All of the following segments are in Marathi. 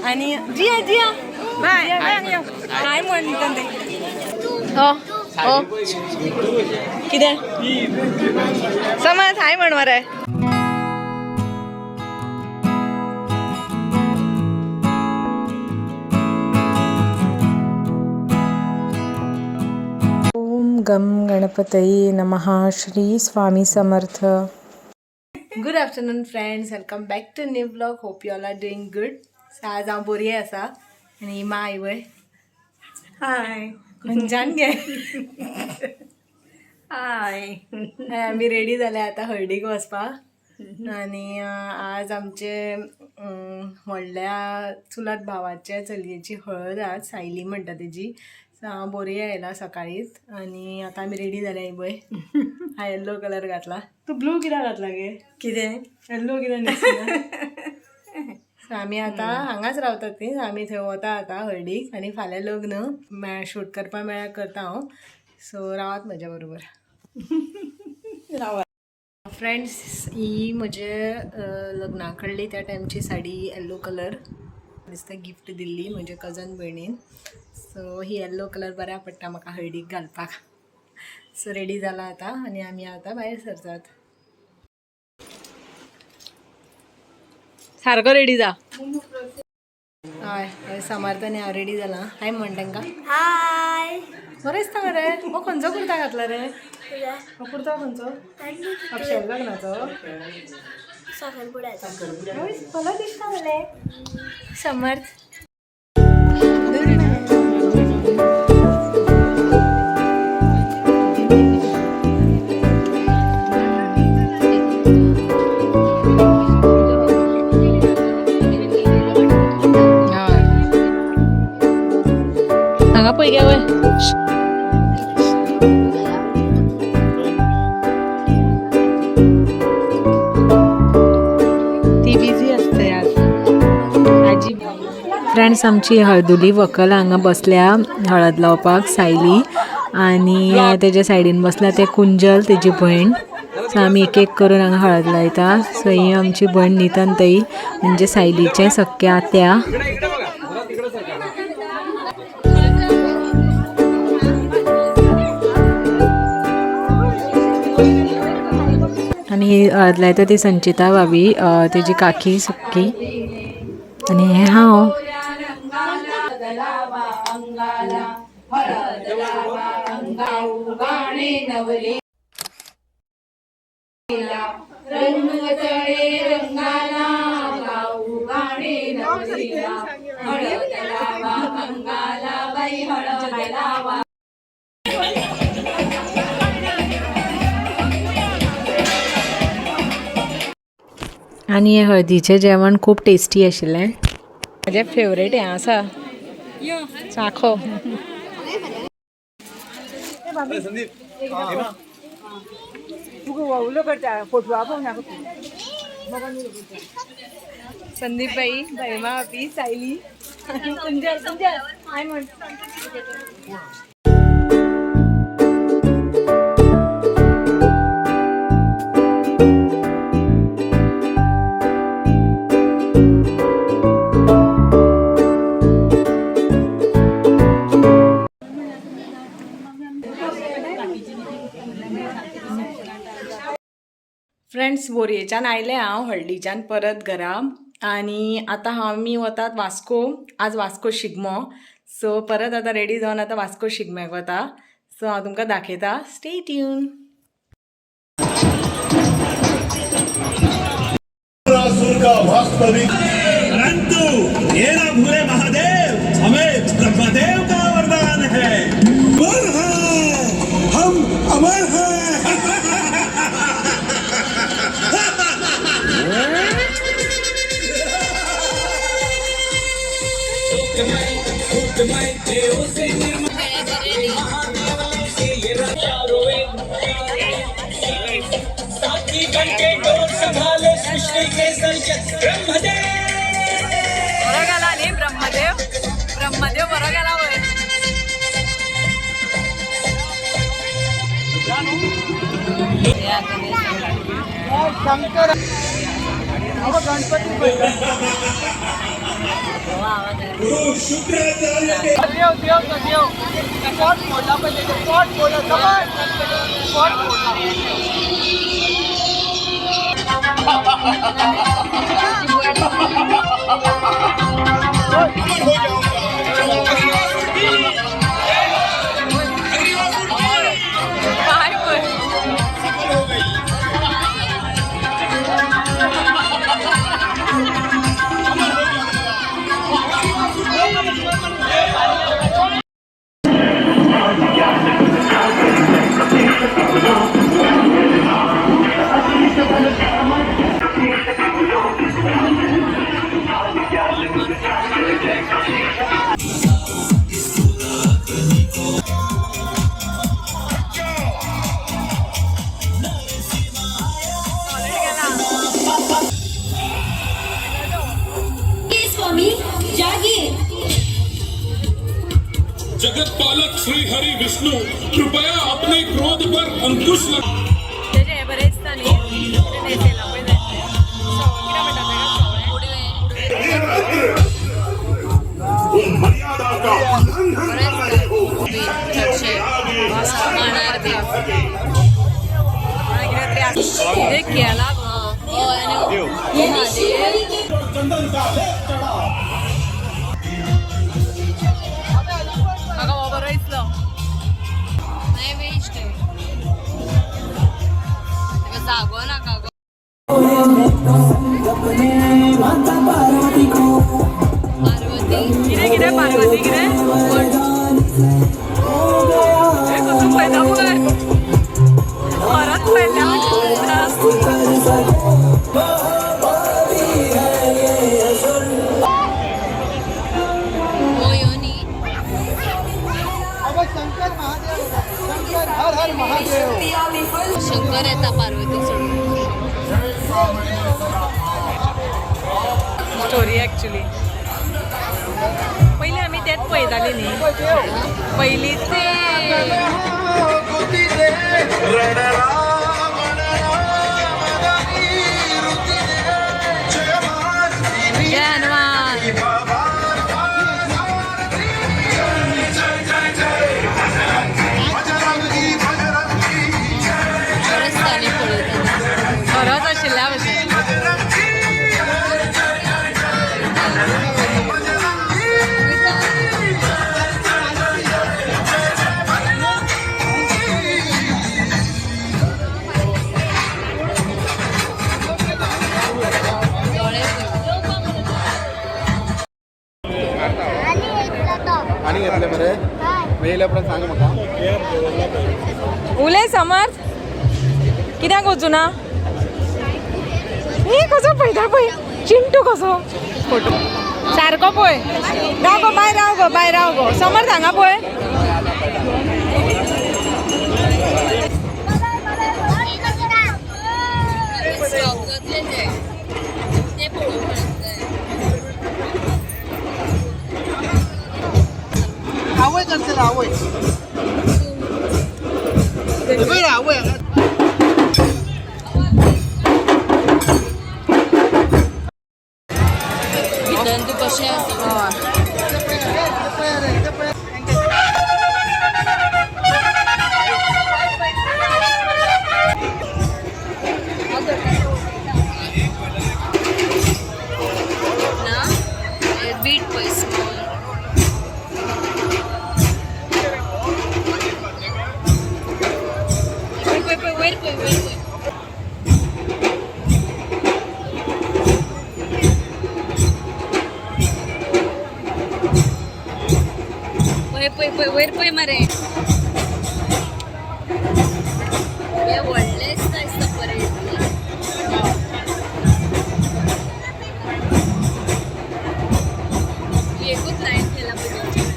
आणि जिया जिया बाय काय म्हणतात ते हो किती समज हाय म्हणणार आहे. ओम गम गणपतये नमः. Shri Swami Samarth. Good afternoon friends, welcome back to new blog. Hope you all are doing good. आज हांव बरी आसा आनी इमा आई वय हाय खंयच्यान गे हाय आमी रेडी जाले आतां हळदीक वचपाक. आनी आज आमचे व्हडल्या चुलत भावाचे चलयेची हळद आज सायली म्हणटा तेजी. हांव बरी आयला सकाळीच आनी आतां आमी रेडी जाल्या इबय. हांव येल्लो कलर घातला. तूं ब्लू कित्याक घातला गे? कितें येल्लो कित्याक न्हेसला? आमी आतां हांगाच रावतात ती. आमी थंय वता आतां हळदीक आनी फाल्यां लग्न शूट करपा मेळ्यार करता हांव. सो रावात म्हज्या बरोबर. रावात फ्रेंड्स. ही म्हजे लग्ना कडली त्या टायमची साडी येल्लो कलर दिसता गिफ्ट दिल्ली म्हजे कजन भयणीन. सो ही येल्लो कलर बऱ्या पडटा म्हाका हळदीक घालपाक. सो रेडी जाला आतां आनी आमी आतां भायर सरतात. सारको रेडी जा. हय समर्थ आनी हांव रेडी जाला. हाय म्हण तांकां. हाय. बरें दिसता मरे. हो खंयचो कुर्ता घातला रे? हो कुर्ता खंयचो? अक्षर लग्नाचो साखरपुड्याचो. बरो दिसता मरे समर्थ. पळय गे वय ती बिझी असते आज आजी. फ्रेंड्स आमची हळदुली व्हंकल हांगा बसल्या हळद लावपाक सायली आनी तेजे सायडीन बसल्या ते कुंजल तेजी भयण. सो आमी एक एक करून हांगा हळद लायता. सो ही आमची भयण नितंतई म्हणजे सायलीचे सख्खे आत्या. आणि ही हळद लायता ती संचिता भाभी तेजी काकी सक्की. आणि हे हांव. आणि हे हळदीचें जेवण खूब टेस्टी आशिल्लें. म्हजें फेवरेट हें आसा चाखो. संदीप भाई भैमा आपी सायली हाय म्हण. फ्रेंड्स बोरयेच्यान आयलें हांव हळदीच्यान परत घरा. आनी आतां आमी वतात वास्को. आज वास्को शिगमो. सो परत आतां रेडी जावन आतां वास्को शिगम्याक वता. सो हांव तुमकां दाखयता. Stay tune. परंतु ये ना भूले महादेव, हमें ब्रह्मदेव का वरदान है. हम अमर हैं. बरं गेला नाही ब्रह्मदेव ब्रह्मदेव बरं गेला होय. जगत पालक श्री हरि विष्णु कृपया अपने क्रोध पर अंकुश लगा. मर्यादा का उल्लंघन कर रहे हो. जागो नका गो. पार्वती किरे किरे पार्वती किरे कसं पहिला बोलाय परत पहिल्या शंकर येता पार्वती स्टोरी ॲक्च्युली पहिले आम्ही त्यात पळताली न्ही पहिली ते खरंच आशिल्ल्या भशेन आणि घेतले बरे वेळेला पण सांग म्हाका उलय समर्थ कित्याक वचूं ना हे कसो पळयता पळय चिंटू कसो फोटो सारको पळय राव गो बाय राव गो समर्थ हांगा पळय आवय करते आवय आवय तू कशें ना बीट पळय स्मॉल वयर पळय वयर पळय मरे हे व्हडलेच दिसता बरें एकूच लायन केला पाहिजे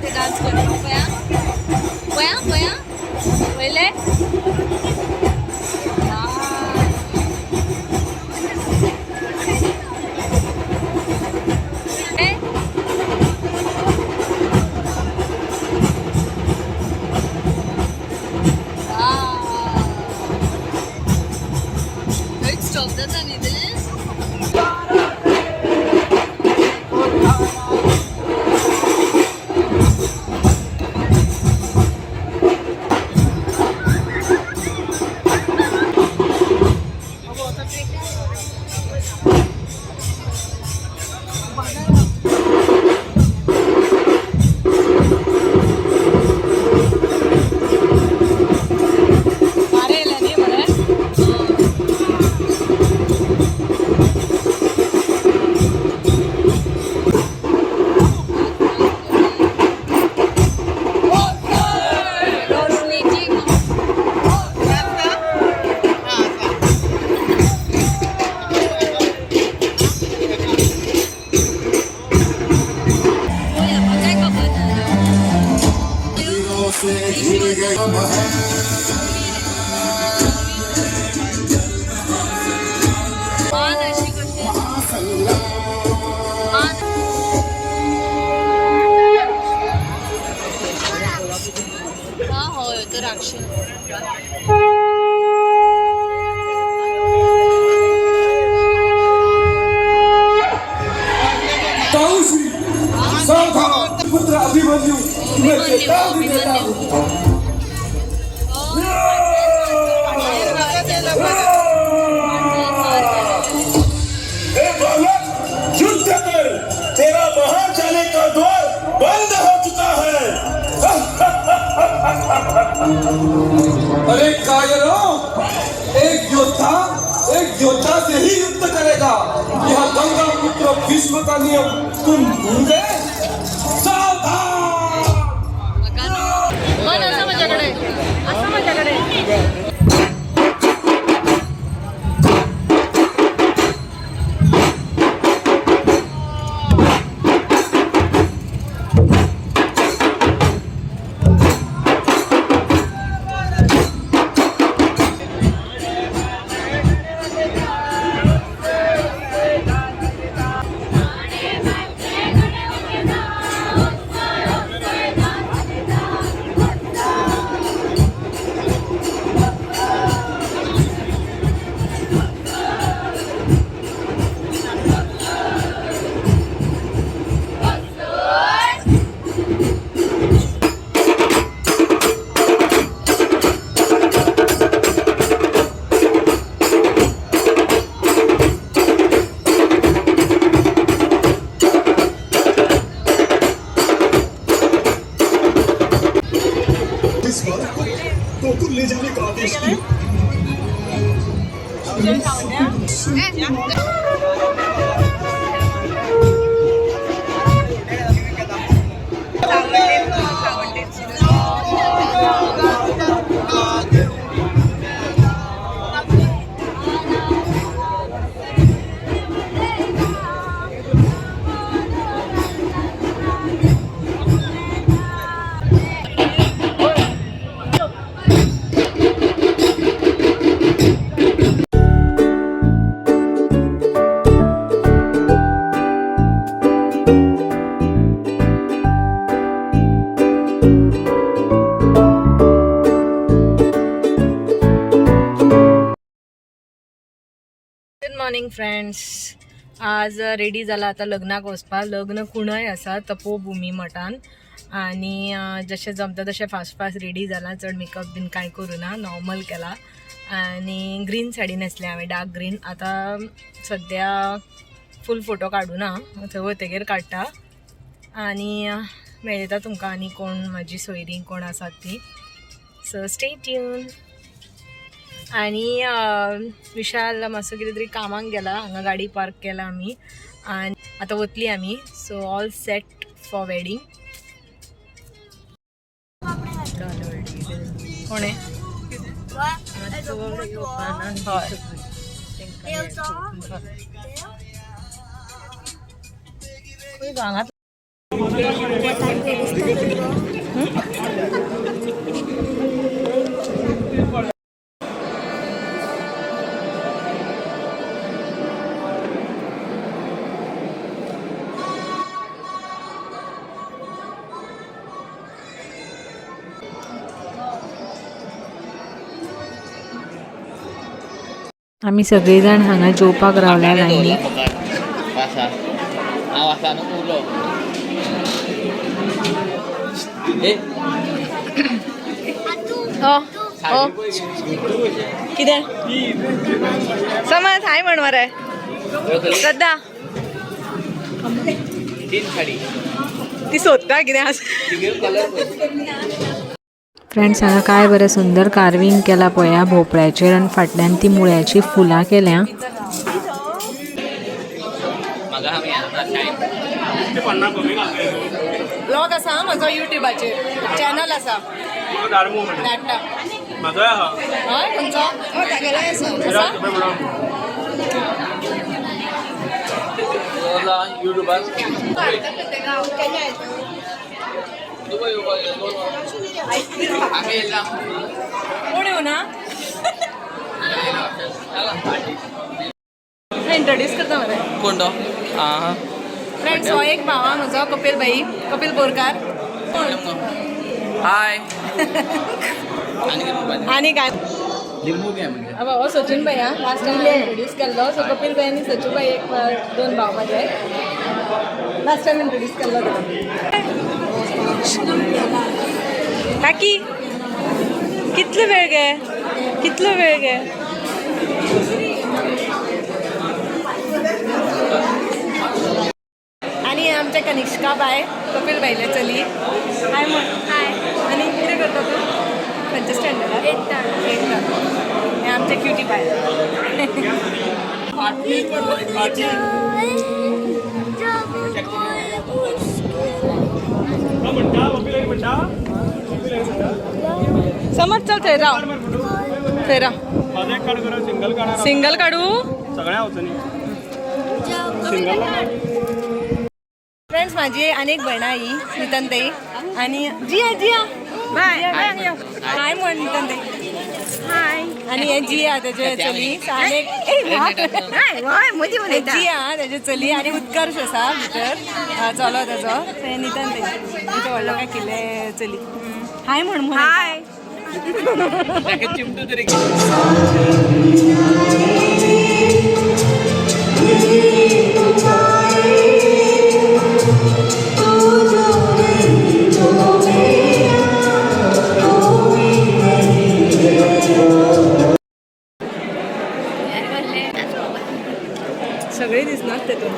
ते डान्स करतो पया पया पया पहिले stop that आणि ते पुत्र अभिमन्यू तुम्हें चेतावनी देता हूँ। हे बालक, युद्ध कर, तेरा बाहर जाने का द्वार बंद हो चुका है। अरे कायरों, एक योद्धा से ही युद्ध करेगा। यह गंगा पुत्र भीष्म का नियम तुम भूल गए? ले जाने का आदेश किया। मॉर्निंग फ्रेंड्स, आज रेडी जाला आता लग्नाक वचपाक. लग्न कुणाय आसा तपोभूमी मठान आणि जशें जमता तशें फास्ट फास्ट रेडी जाला. चड मेकअप बीन कांय करूना, नॉर्मल केला आणि ग्रीन साडी न्हेसली हांवें, डार्क ग्रीन. आता सद्या फूल फोटो काडूना, थंय वतगीर काडटा आणि मेळयता तुमकां आनी कोण म्हाजी सोयरीं कोण आसात ती. So stay tune. आणि विशाल मातसो कितें तरी कामाक गेला, हांगा गाडी पार्क केला आमी आणि आता वतली आमी. So all set for wedding. कोणे आम्ही सगळेजण हांगा जेवपाक रावल्या लायनीक. कितें समज हाय म्हण मरे श्रद्धा ती सोदता कितें फ्रेंड्स हांगा काय बरें सुंदर कार्विंग केला पळया भोपळ्याचेर आनी फाटल्यान ती मुळ्याची फुलां केल्या. ब्लॉग आसा म्हजो युट्यूबाचेर चॅनल आसा धाडटा. हय खंयचो तागेलोय आसा. कोण येऊना इंट्रोड्यूस करता मरे कोण तो फ्रेंड्स हो एक भाव म्हजो कपिल बोरकार. हाय आनी काय लिंबू घे म्हणजे हो सचिन भाई लास्ट टाइम इंट्रोड्यूस केल्लो. सो कपिल भाई आनी सचिन भाई एक दोन भाव माझे लास्ट टाइम इंट्रोड्यूस केल्लो. काकी कितलो वेळ गे आणि आमच्या कनिष्का बाय कपिल भाईले चली. हाय म्हण. हाय. आणि कितें करता तू खंयच्या स्टँडर्डार? एट. हे आमचे क्युटी बाय. समज चल थंय राव सिंगल काढू फ्रेंड्स. माझी अनेक भयण ही नितन ताई आणि जिया बाय हाय म्हण नितन ताई. हाय. आणि हे जिया त्याचे चली अनेक जिया त्याचे चली आणि उत्कर्ष असा भितर चलो त्याचो ते नितन ताई तुमचे व्हडलो काय केले चली. हाय म्हण. हाय. चिमटू तरी सगळे दिसणार तेतून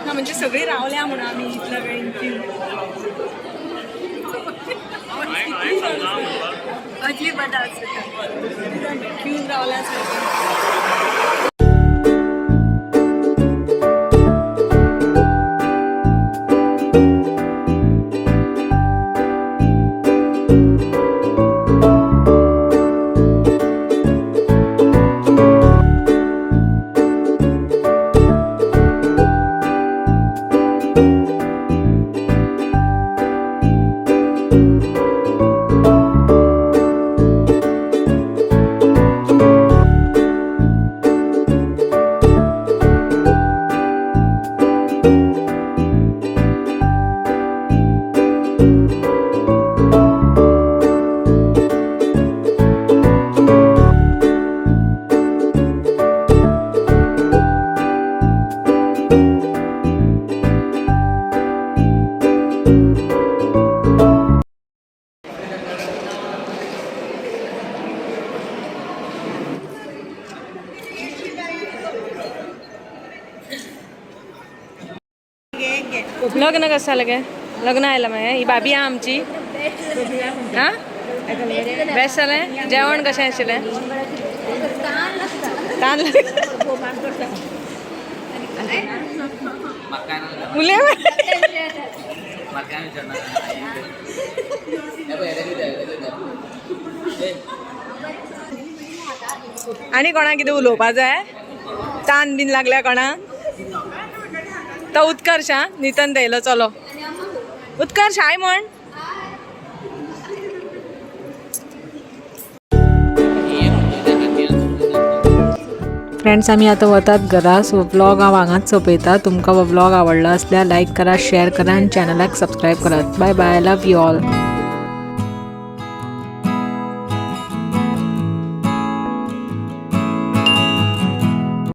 ना म्हणजे सगळी रावल्या म्हणून आम्ही इतल्या वेळ अजली बदा क्यून रावल्या. लग्न कसं झालं काय लग्न आयला मग ही बाबी हा आमची हां बेस्ट जालें जेवण कशें आशिल्लें तान उलय आनी कोणाक कितें उलोवपा जाय तान बीन लागल्या कोणाक तो उत्कर्ष हा नितन द्यायला चलो उत्कर्ष हाय म्हण फ्रेंड्स आम्ही आता वतात घरा सो व्लॉग हांव हांगाच सोंपयता तुमकां हो व्लॉग आवडलो असल्यार लायक करा शेअर करा आनी चॅनलाक सबस्क्राईब करात bye bye love you all